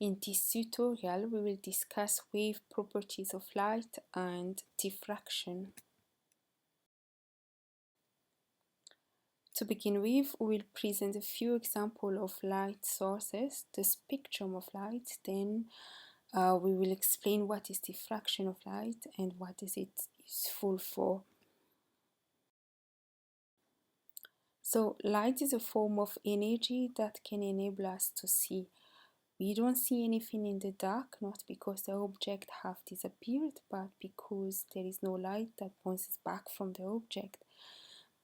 In this tutorial, we will discuss wave properties of light and diffraction. To begin with, we will present a few examples of light sources, the spectrum of light, then we will explain what is diffraction of light and what is it useful for. So, light is a form of energy that can enable us to see. We don't see anything in the dark, not because the object have disappeared, but because there is no light that bounces back from the object.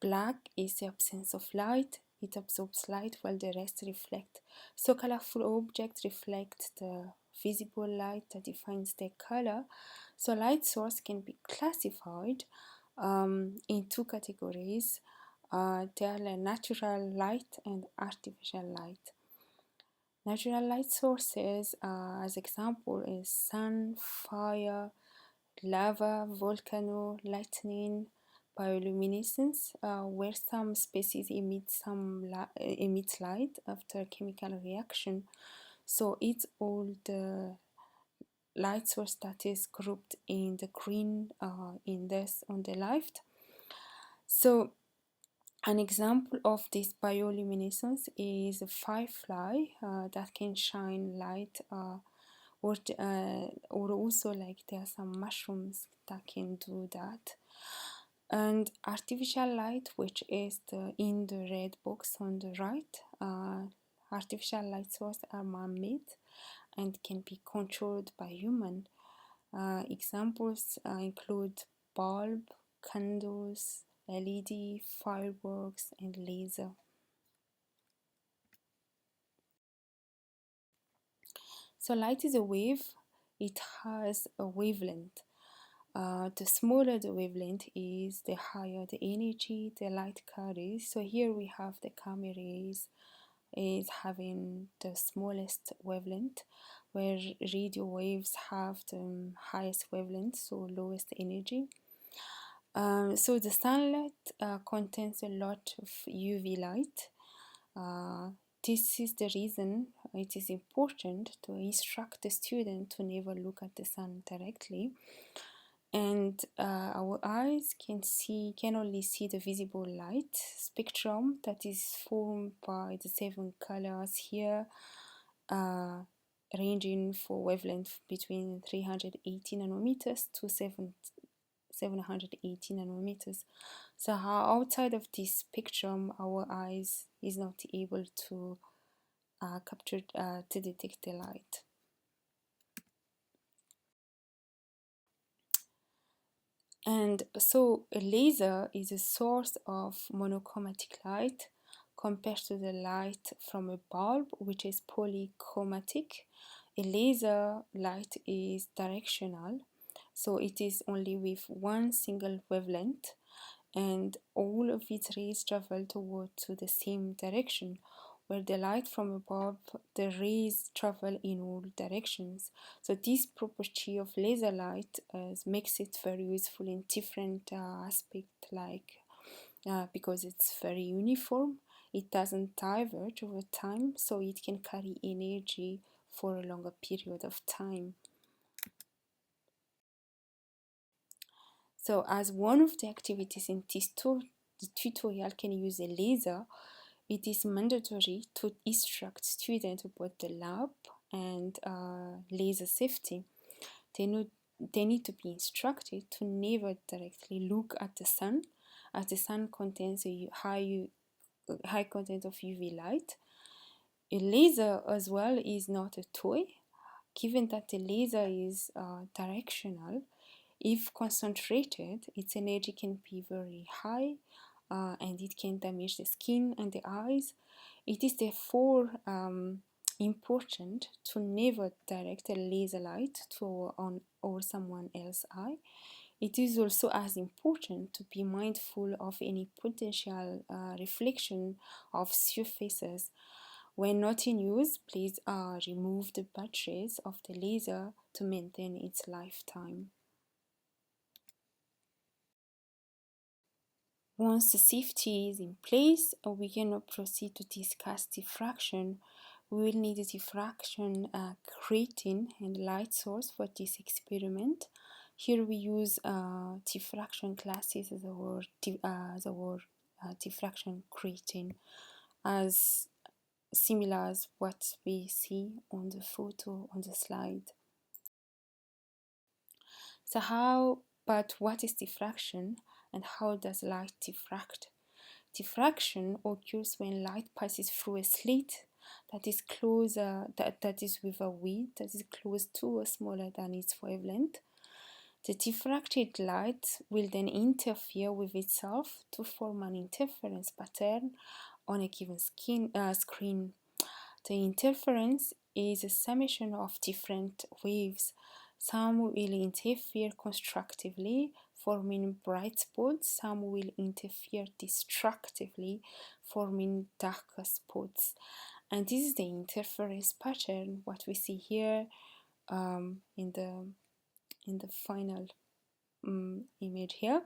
Black is the absence of light. It absorbs light while the rest reflect. So colorful objects reflect the visible light that defines their color. So light source can be classified in two categories. They are natural light and artificial light. Natural light sources, as example, is sun, fire, lava, volcano, lightning, bioluminescence, where some species emit light after chemical reaction. So it's all the light source that is grouped in the green in this on the left. So an example of this bioluminescence is a firefly that can shine light, or also like there are some mushrooms that can do that. And artificial light, which is in the red box on the right, artificial light sources are man-made and can be controlled by human. Examples include bulb, candles, LED, fireworks, and laser. So light is a wave. It has a wavelength. The smaller the wavelength is, the higher the energy the light carries. So here we have the gamma rays is having the smallest wavelength, where radio waves have the highest wavelength, so lowest energy. So the sunlight contains a lot of UV light. This is the reason it is important to instruct the student to never look at the sun directly. And our eyes can only see the visible light spectrum that is formed by the 7 colors here, ranging for wavelength between 380 nanometers to 780 nanometers. So outside of this spectrum, our eyes is not able to capture to detect the light. And so a laser is a source of monochromatic light compared to the light from a bulb, which is polychromatic. A laser light is directional, so it is only with one single wavelength, and all of its rays travel to the same direction. Where the light from above, the rays travel in all directions. So this property of laser light makes it very useful in different aspects, like because it's very uniform, it doesn't diverge over time, so it can carry energy for a longer period of time. So as one of the activities in this tutorial can use a laser, it is mandatory to instruct students about the lab and laser safety. They need to be instructed to never directly look at the sun, as the sun contains a high content of UV light. A laser as well is not a toy, given that the laser is directional. If concentrated, its energy can be very high, and it can damage the skin and the eyes. It is therefore important to never direct a laser light on or someone else's eye. It is also as important to be mindful of any potential reflection of surfaces. When not in use, please remove the batteries of the laser to maintain its lifetime. Once the safety is in place, we can now proceed to discuss diffraction, we will need a diffraction grating and light source for this experiment. Here we use diffraction classes as our diffraction grating, as similar as what we see on the photo on the slide. So what is diffraction and how does light diffract? Diffraction occurs when light passes through a slit that is closer, that is with a width that is close to or smaller than its wavelength. The diffracted light will then interfere with itself to form an interference pattern on a given screen. The interference is a summation of different waves. Some will interfere constructively, forming bright spots. Some will interfere destructively, forming darker spots. And this is the interference pattern, what we see here in the final image here.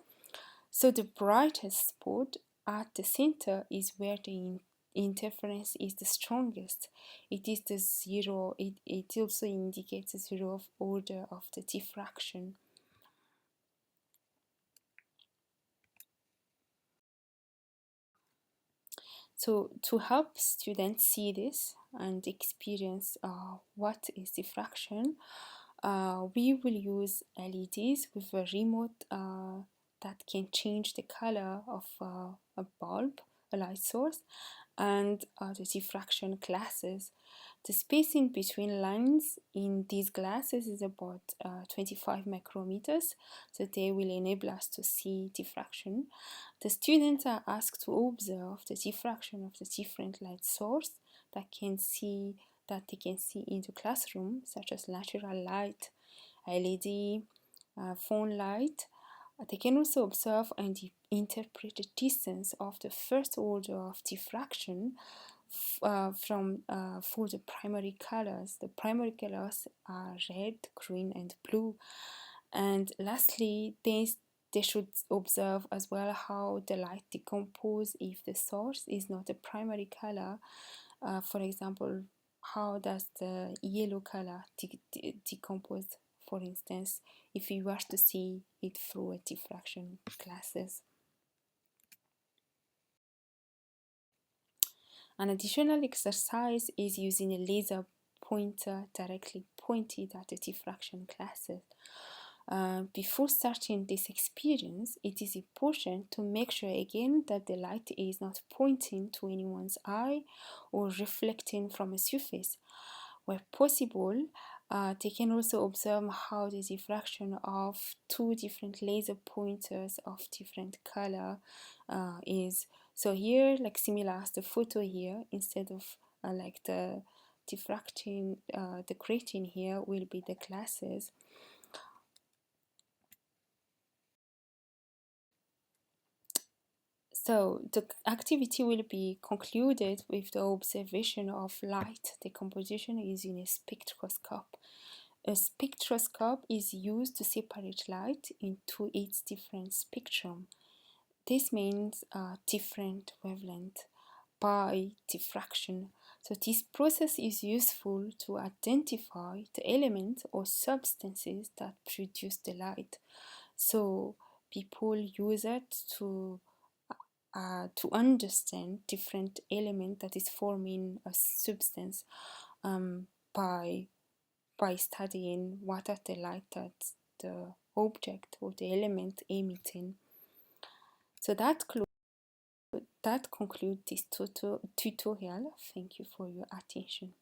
So the brightest spot at the center is where the interference is the strongest. It is the zero. It also indicates the zero order of the diffraction. So to help students see this and experience what is diffraction, we will use LEDs with a remote that can change the color of a bulb, a light source, and the diffraction glasses. The spacing between lines in these glasses is about 25 micrometers, so they will enable us to see diffraction. The students are asked to observe the diffraction of the different light source that they can see in the classroom, such as natural light, LED, phone light. They can also observe and interpret the distance of the first order of diffraction for the primary colors. The primary colors are red, green, and blue. And lastly, they should observe as well how the light decomposes if the source is not a primary color. For example, how does the yellow color decompose, for instance, if you were to see it through a diffraction glasses. An additional exercise is using a laser pointer directly pointed at the diffraction glasses. Before starting this experience, it is important to make sure again that the light is not pointing to anyone's eye or reflecting from a surface. Where possible, they can also observe how the diffraction of two different laser pointers of different color is. So here, like similar as the photo here, instead of like the diffracting, the grating here will be the glasses. So the activity will be concluded with the observation of light decomposition using a spectroscope. A spectroscope is used to separate light into its different spectrum. This means different wavelength by diffraction. So this process is useful to identify the elements or substances that produce the light. So people use it to understand different element that is forming a substance by studying what are the light that the object or the element emitting. So that concludes this tutorial. Thank you for your attention.